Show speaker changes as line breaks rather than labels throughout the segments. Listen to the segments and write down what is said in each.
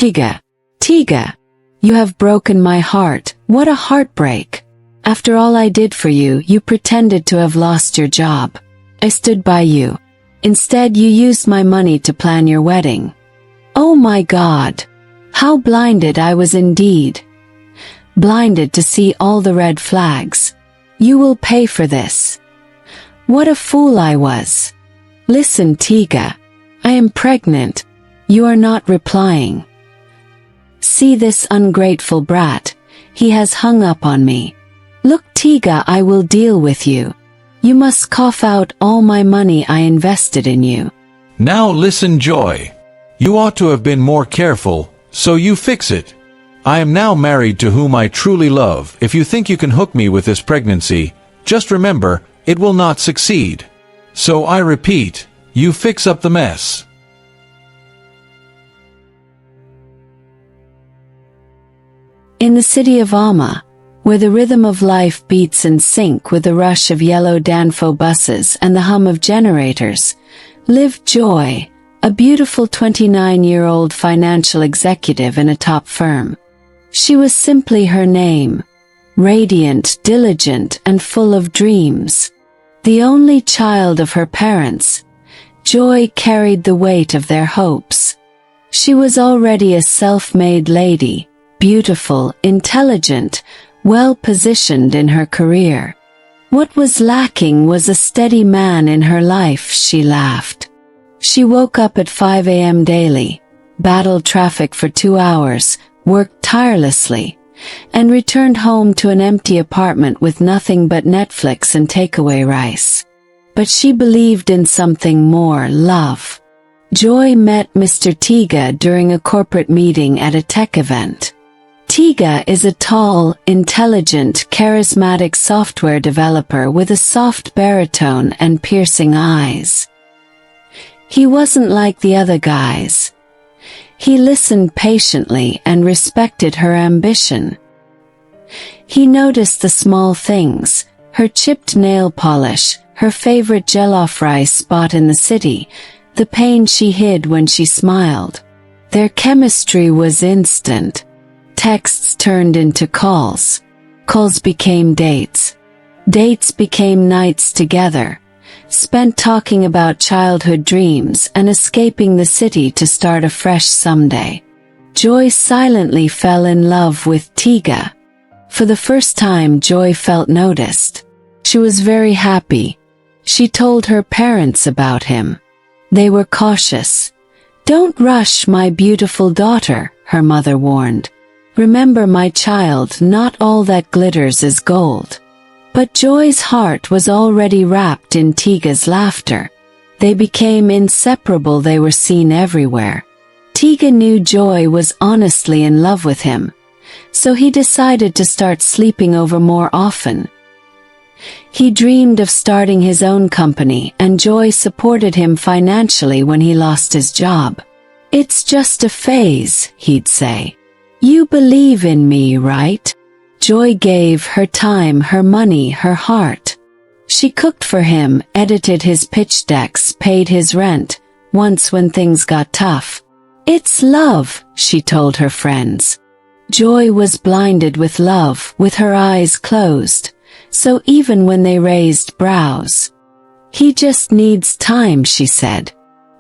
Teaga. Teaga. You have broken my heart. What a heartbreak. After all I did for you, you pretended to have lost your job. I stood by you. Instead, you used my money to plan your wedding. Oh my God. How blinded I was indeed. Blinded to see all the red flags. You will pay for this. What a fool I was. Listen, Teaga. I am pregnant. You are not replying. See this ungrateful brat. He has hung up on me. Look, Teaga, I will deal with you. You must cough out all my money I invested in you.
Now listen, Joy. You ought to have been more careful, so you fix it. I am now married to whom I truly love. If you think you can hook me with this pregnancy, just remember, it will not succeed. So I repeat, you fix up the mess.
In the city of Amma, where the rhythm of life beats in sync with the rush of yellow Danfo buses and the hum of generators, lived Joy, a beautiful 29-year-old financial executive in a top firm. She was simply her name, radiant, diligent, and full of dreams. The only child of her parents, Joy carried the weight of their hopes. She was already a self-made lady, beautiful, intelligent, well-positioned in her career. What was lacking was a steady man in her life, she laughed. She woke up at 5 a.m. daily, battled traffic for 2 hours, worked tirelessly, and returned home to an empty apartment with nothing but Netflix and takeaway rice. But she believed in something more: love. Joy met Mr. Teaga during a corporate meeting at a tech event. Teaga is a tall, intelligent, charismatic software developer with a soft baritone and piercing eyes. He wasn't like the other guys. He listened patiently and respected her ambition. He noticed the small things: her chipped nail polish, her favorite jollof rice spot in the city, the pain she hid when she smiled. Their chemistry was instant. Texts turned into calls. Calls became dates. Dates became nights together, spent talking about childhood dreams and escaping the city to start afresh someday. Joy silently fell in love with Teaga. For the first time, Joy felt noticed. She was very happy. She told her parents about him. They were cautious. "Don't rush, my beautiful daughter," her mother warned. "Remember, my child, not all that glitters is gold." But Joy's heart was already wrapped in Teaga's laughter. They became inseparable. They were seen everywhere. Teaga knew Joy was honestly in love with him, so he decided to start sleeping over more often. He dreamed of starting his own company, and Joy supported him financially when he lost his job. "It's just a phase," he'd say. "You believe in me, right?" Joy gave her time, her money, her heart. She cooked for him, edited his pitch decks, paid his rent, once when things got tough. "It's love," she told her friends. Joy was blinded with love, with her eyes closed, so even when they raised brows. "He just needs time," she said.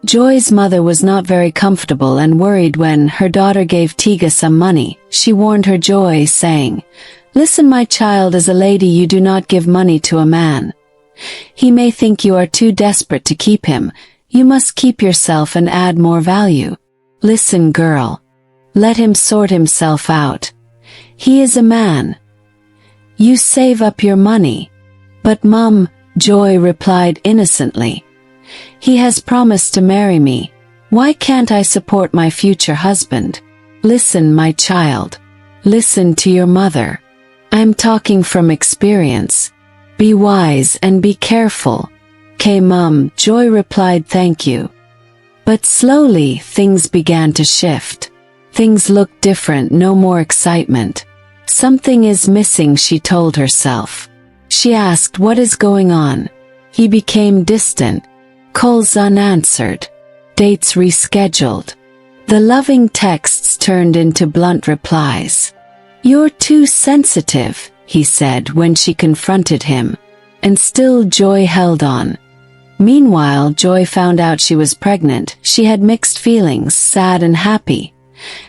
Joy's mother was not very comfortable and worried when her daughter gave Teaga some money. She warned her Joy, saying, "Listen, my child, as a lady you do not give money to a man. He may think you are too desperate to keep him. You must keep yourself and add more value. Listen, girl. Let him sort himself out. He is a man. You save up your money." "But Mum," Joy replied innocently, "he has promised to marry me. Why can't I support my future husband?" "Listen, my child. Listen to your mother. I'm talking from experience. Be wise and be careful." "'Kay, Mum," Joy replied, "thank you." But slowly, things began to shift. Things looked different, no more excitement. "Something is missing," she told herself. She asked, "What is going on?" He became distant. Calls unanswered. Dates rescheduled. The loving texts turned into blunt replies. "You're too sensitive," he said when she confronted him. And still Joy held on. Meanwhile, Joy found out she was pregnant. She had mixed feelings, sad and happy.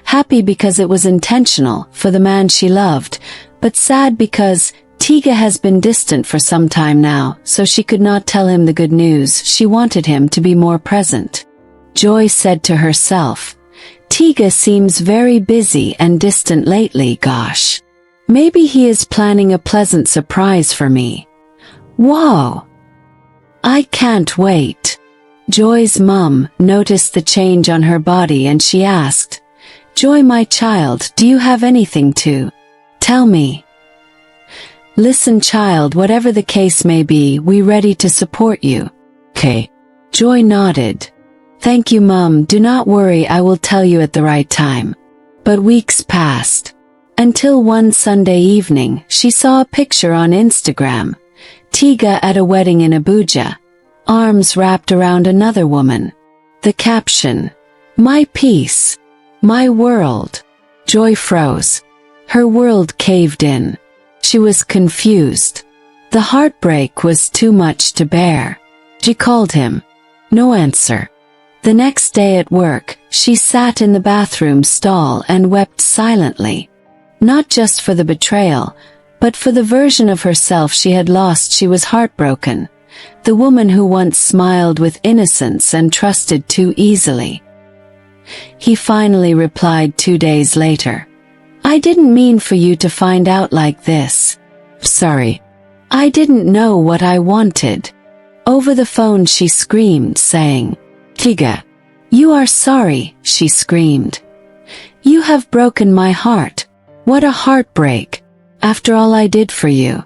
Happy because it was intentional, for the man she loved, but sad because Teaga has been distant for some time now, so she could not tell him the good news. She wanted him to be more present. Joy said to herself, "Teaga seems very busy and distant lately, gosh. Maybe he is planning a pleasant surprise for me. Whoa! I can't wait." Joy's mum noticed the change on her body and she asked, "Joy, my child, do you have anything to tell me?" "Listen, child, whatever the case may be, we're ready to support you." "Okay." Joy nodded. "Thank you, Mum. Do not worry, I will tell you at the right time." But weeks passed. Until one Sunday evening, she saw a picture on Instagram. Teaga at a wedding in Abuja, arms wrapped around another woman. The caption, "My peace, my world." Joy froze. Her world caved in. She was confused. The heartbreak was too much to bear. She called him. No answer. The next day at work, she sat in the bathroom stall and wept silently. Not just for the betrayal, but for the version of herself she had lost. She was heartbroken. The woman who once smiled with innocence and trusted too easily. He finally replied 2 days later. "I didn't mean for you to find out like this. Sorry. I didn't know what I wanted." Over the phone she screamed, saying, "Teaga, you are sorry," she screamed. "You have broken my heart. What a heartbreak. After all I did for you.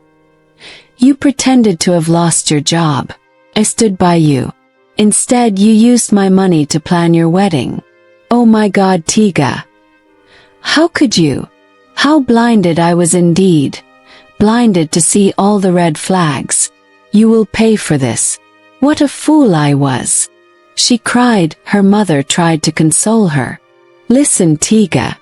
You pretended to have lost your job. I stood by you. Instead, you used my money to plan your wedding. Oh my God, Teaga. How could you? How blinded I was indeed. Blinded to see all the red flags. You will pay for this. What a fool I was." She cried. Her mother tried to console her. "Listen, Teaga.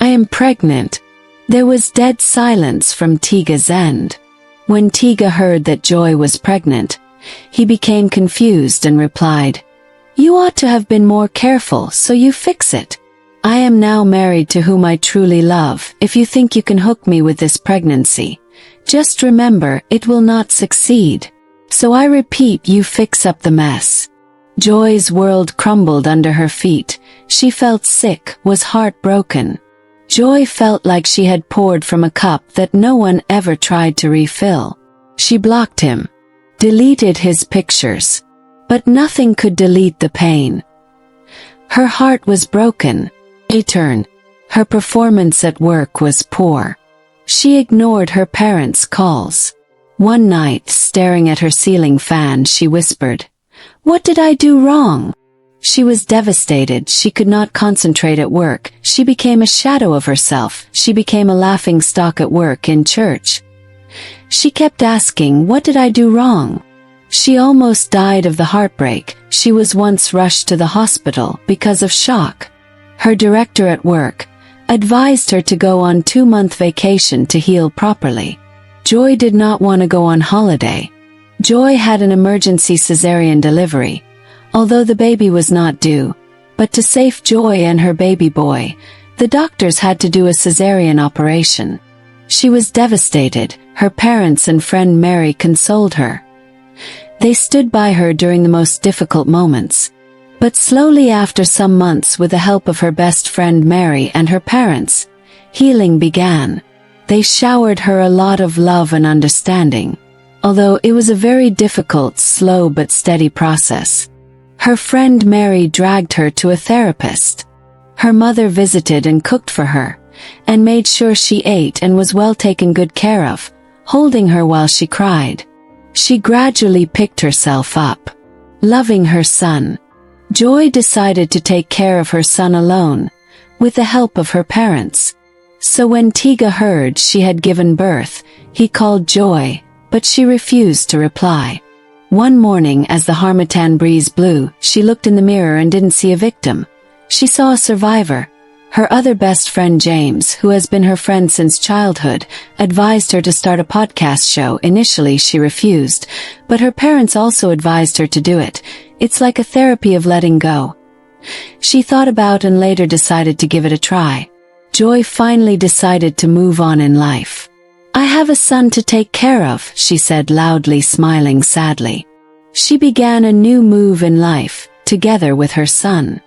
I am pregnant." There was dead silence from Teaga's end. When Teaga heard that Joy was pregnant, he became confused and replied, "You ought to have been more careful, so you fix it. I am now married to whom I truly love. If you think you can hook me with this pregnancy, just remember it will not succeed. So I repeat, you fix up the mess." Joy's world crumbled under her feet. She felt sick, was heartbroken. Joy felt like she had poured from a cup that no one ever tried to refill. She blocked him, deleted his pictures, but nothing could delete the pain. Her heart was broken. Her performance at work was poor. She ignored her parents' calls. One night, staring at her ceiling fan, she whispered, "What did I do wrong?" She was devastated. She could not concentrate at work. She became a shadow of herself. She became a laughing stock at work, in church. She kept asking, "What did I do wrong?" She almost died of the heartbreak. She was once rushed to the hospital because of shock. Her director at work advised her to go on 2-month vacation to heal properly. Joy did not want to go on holiday. Joy had an emergency cesarean delivery, although the baby was not due. But to save Joy and her baby boy, the doctors had to do a cesarean operation. She was devastated. Her parents and friend Mary consoled her. They stood by her during the most difficult moments. But slowly, after some months, with the help of her best friend Mary and her parents, healing began. They showered her a lot of love and understanding, although it was a very difficult, slow but steady process. Her friend Mary dragged her to a therapist. Her mother visited and cooked for her, and made sure she ate and was well taken good care of, holding her while she cried. She gradually picked herself up. Loving her son, Joy decided to take care of her son alone, with the help of her parents. So when Teaga heard she had given birth, he called Joy, but she refused to reply. One morning, as the harmattan breeze blew, she looked in the mirror and didn't see a victim. She saw a survivor. Her other best friend James, who has been her friend since childhood, advised her to start a podcast show. Initially she refused, but her parents also advised her to do it. It's like a therapy of letting go. She thought about and later decided to give it a try. Joy finally decided to move on in life. "I have a son to take care of," she said loudly, smiling sadly. She began a new move in life, together with her son.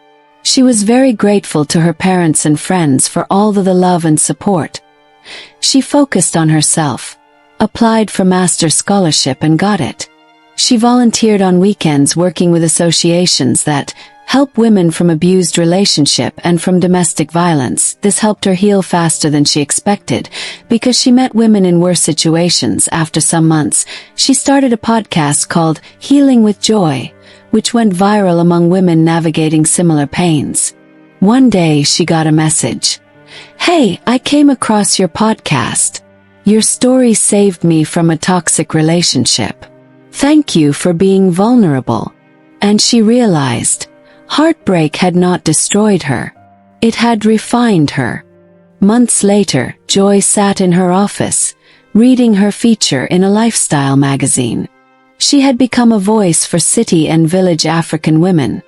She was very grateful to her parents and friends for all the love and support. She focused on herself, applied for master's scholarship and got it. She volunteered on weekends working with associations that help women from abused relationship and from domestic violence. This helped her heal faster than she expected because she met women in worse situations. After some months, she started a podcast called Healing with Joy, which went viral among women navigating similar pains. One day she got a message. "Hey, I came across your podcast. Your story saved me from a toxic relationship. Thank you for being vulnerable." And she realized, heartbreak had not destroyed her. It had refined her. Months later, Joy sat in her office, reading her feature in a lifestyle magazine. She had become a voice for city and village African women,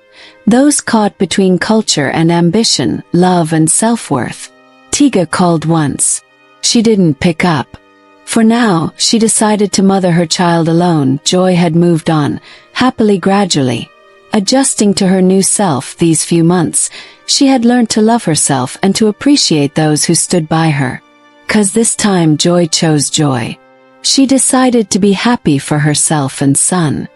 those caught between culture and ambition, love and self-worth. Teaga called once. She didn't pick up. For now, she decided to mother her child alone. Joy had moved on, happily, gradually. Adjusting to her new self these few months, she had learned to love herself and to appreciate those who stood by her. 'Cause this time Joy chose joy. She decided to be happy for herself and son.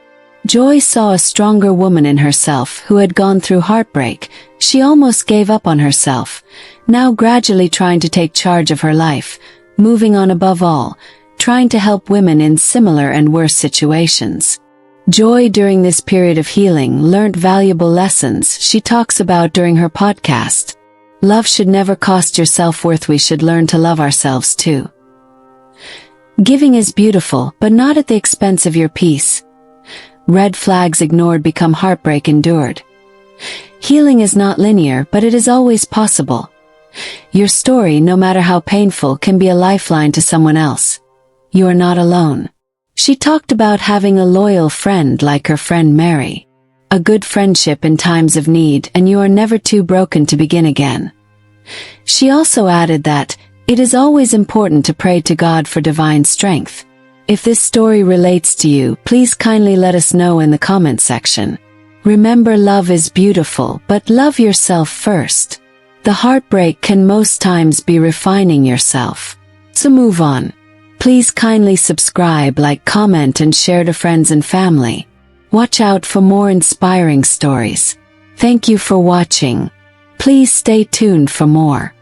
Joy saw a stronger woman in herself who had gone through heartbreak. She almost gave up on herself, now gradually trying to take charge of her life, moving on above all, trying to help women in similar and worse situations. Joy during this period of healing learned valuable lessons she talks about during her podcast. Love should never cost your self-worth. We should learn to love ourselves too. Giving is beautiful, but not at the expense of your peace. Red flags ignored become heartbreak endured. Healing is not linear, but it is always possible. Your story, no matter how painful, can be a lifeline to someone else. You are not alone. She talked about having a loyal friend like her friend Mary. A good friendship in times of need, and you are never too broken to begin again. She also added that it is always important to pray to God for divine strength. If this story relates to you, please kindly let us know in the comment section. Remember, love is beautiful, but love yourself first. The heartbreak can most times be refining yourself. So move on. Please kindly subscribe, like, comment and share to friends and family. Watch out for more inspiring stories. Thank you for watching. Please stay tuned for more.